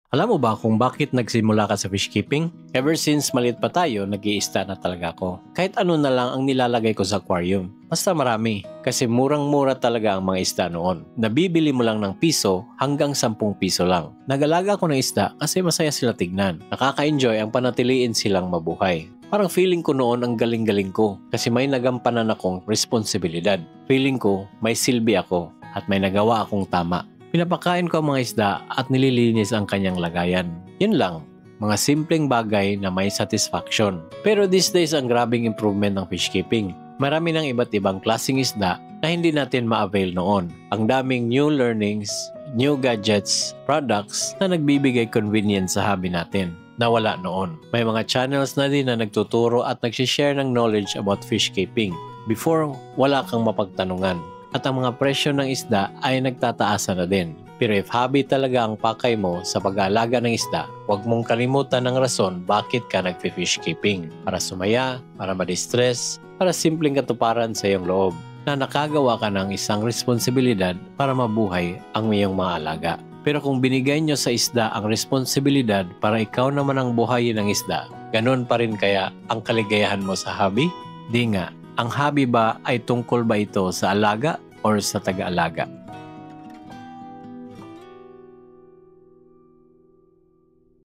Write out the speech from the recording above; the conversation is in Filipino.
Alam mo ba kung bakit nagsimula ka sa fish keeping? Ever since maliit pa tayo, nag-iista na talaga ako. Kahit ano na lang ang nilalagay ko sa aquarium. Basta marami. Kasi murang-mura talaga ang mga isda noon. Nabibili mo lang ng piso hanggang 10 piso lang. Nag-alaga ko ng isda kasi masaya sila tignan. Nakaka-enjoy ang panatiliin silang mabuhay. Parang feeling ko noon ang galing-galing ko kasi may nagampanan akong responsibilidad. Feeling ko may silbi ako at may nagawa akong tama. Pinapakain ko ang mga isda at nililinis ang kanyang lagayan. Yun lang, mga simpleng bagay na may satisfaction. Pero these days ang grabing improvement ng fish keeping. Marami ng iba't ibang klaseng isda na hindi natin ma-avail noon. Ang daming new learnings, new gadgets, products na nagbibigay convenience sa hobby natin na wala noon. May mga channels na din na nagtuturo at nagsishare ng knowledge about fish keeping. Before, wala kang mapagtanungan. At ang mga presyo ng isda ay nagtataasa na din. Pero if hobby talaga ang pakay mo sa pag-aalaga ng isda, huwag mong kalimutan ng rason bakit ka nagfi-fish keeping. Para sumaya, para ma-distress, para simpleng katuparan sa iyong loob na nakagawa ka ng isang responsibilidad para mabuhay ang iyong mga alaga. Pero kung binigay nyo sa isda ang responsibilidad para ikaw naman ang buhayin ng isda, ganun pa rin kaya ang kaligayahan mo sa hobby? Di nga. Ang hobby ba ay tungkol ba ito sa alaga or sa taga-alaga?